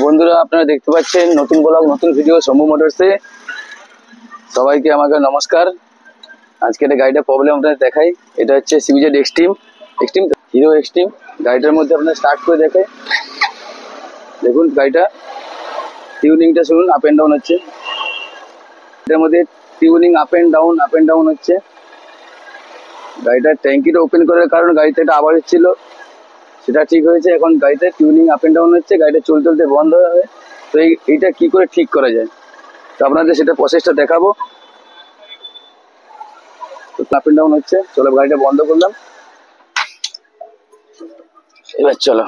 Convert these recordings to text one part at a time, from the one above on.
বন্ধুরা আপনারা দেখতে পাচ্ছেন নতুন ব্লগ নতুন ভিডিও শম্ভু মোটরসে। সবাইকে আমাকে নমস্কার। আজকে একটা গাড়িটা প্রবলেম আপনাদের দেখাই। এটা হচ্ছে সিবিজেড এক্সট্রিম হিরো এক্সট্রিম। গাড়িটার মধ্যে আপনারা স্টার্ট করে দেখাই। দেখুন গাড়িটা টিউনিংটা শুনুন, আপ অ্যান্ড ডাউন হচ্ছে। এটার মধ্যে টিউনিং আপ অ্যান্ড ডাউন হচ্ছে। গাড়িটার ট্যাঙ্কিটা ওপেন করার কারণে গাড়িতে একটা আওয়াজ হচ্ছিল, সেটা ঠিক হয়েছে। এখন গাড়িতে টিউনিং আপ অ্যান্ড ডাউন হচ্ছে, গাড়িটা চলতে বন্ধ হবে। তো এইটা কি করে ঠিক করা যায়, তো আপনাদের সেটা প্রসেসটা দেখাবো। তো আপ অ্যান্ড ডাউন হচ্ছে, চলো গাড়িটা বন্ধ করলাম। এবার চলো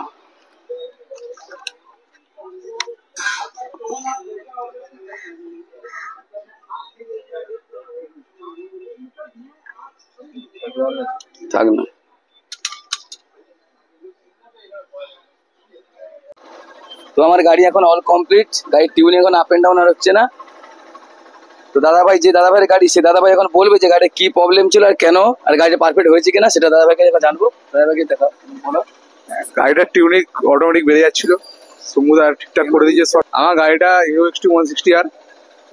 থাক না। তো আমার গাড়ি এখন অল কমপ্লিট, গাড়ির টিউনিং এখন আপ অ্যান্ড ডাউন আর হচ্ছে না। তো দাদাভাই, যে দাদাভাইয়ের গাড়ি, সে দাদাভাই এখন বলবে যে গাড়ির কি প্রবলেম ছিল আর কেন, আর গাড়িটা পারফেক্ট হয়েছে কিনা সেটা দাদাভাইকে জানবো। দাদাভাইকে দেখা বলো। গাড়িটার টিউনিং অটোমেটিক বেড়ে যাচ্ছিল, সমুদা ঠিকঠাক করে দিয়েছে। আমার গাড়িটা হিরো এক্সট্রিম 160 আর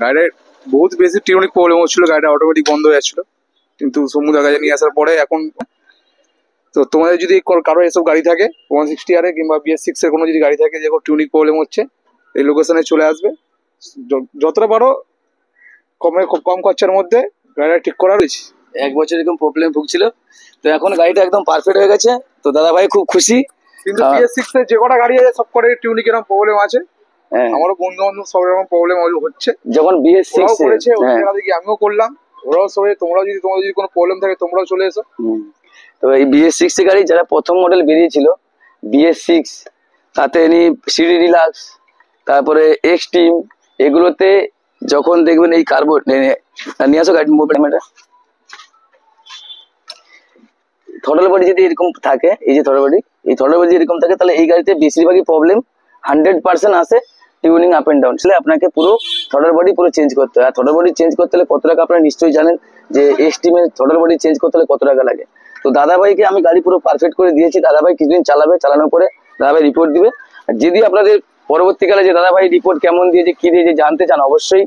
গাড়ির বহুত বেশি টিউনিং প্রবলেম হচ্ছিল, গাড়িটা অটোমেটিক বন্ধ হয়ে যাচ্ছিল। কিন্তু সমুদা গাড়ি নিয়ে আসার পরে এখন তো তোমাদের যদি কারো এসব গাড়ি থাকে 160 আর কিংবা BS6 এর কোনো যদি গাড়ি থাকে যে টিউনিং প্রবলেম হচ্ছে, এই লোকেশনে চলে আসবে। যতটা পারো কম খরচার মধ্যে গাড়িটা ঠিক করা রয়েছে। 1 বছর এরকম প্রবলেম ভুগছিল, তো এখন গাড়িটা একদম পারফেক্ট হয়ে গেছে। তো দাদাভাই খুব খুশি। কিন্তু BS6 এর যে কটা গাড়ি আছে সব কটা টিউনিং এরকম প্রবলেম আছে। আমারও বন্ধু বান্ধব সব এরকম প্রবলেম হচ্ছে। যখন BS6 করেছে আমিও করলাম, ওরাও সবাই। তোমাদের যদি কোনো প্রবলেম থাকে তোমরাও চলে এসো। তো এই BS6 গাড়ি যারা প্রথম মডেল বেরিয়েছিল BS6, তাতে সিডি ডিলাক্স, তারপরে এক্সট্রিম, এগুলোতে যখন দেখবেন এই কার্বন নিয়ে আসো গাড়ি মোবাইল থ্রটল বডি যদি এরকম থাকে, এই যে থ্রটল বডি, এই থ্রটল বডি এরকম থাকে, তাহলে এই গাড়িতে বেশিরভাগই প্রবলেম 100% আসে টিউনিং আপ এন্ড ডাউন। তাহলে আপনাকে পুরো থ্রটল বডি পুরো চেঞ্জ করতে হয়। আর থ্রটল বডি চেঞ্জ করতে হলে কত টাকা আপনারা নিশ্চয়ই জানেন, যে এক্সট্রিমের থ্রটল বডি চেঞ্জ করতে হলে কত টাকা লাগে। তো দাদাভাইকে আমি গাড়ি পুরো পারফেক্ট করে দিয়েছি। দাদাভাই কিছুদিন চালাবে, চালানোর পরে দাদাভাই রিপোর্ট দিবে। আর যদি আপনাদের পরবর্তীকালে যে দাদাভাই রিপোর্ট কেমন দিয়েছে কি দিয়েছে জানতে চান, অবশ্যই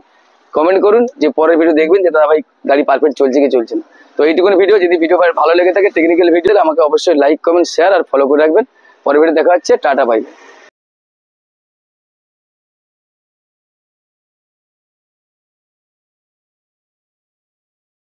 কমেন্ট করুন, যে পরের ভিডিও দেখবেন যে দাদাভাই গাড়ি পারফেক্ট চলছে কি চলছে না। তো এইটুকুনি ভিডিও, যদি ভিডিও ভালো লেগে থাকে টেকনিক্যাল ভিডিও, আমাকে অবশ্যই লাইক কমেন্ট শেয়ার আর ফলো করে রাখবেন। পরের ভিডিও দেখা হচ্ছে, টাটা বাই।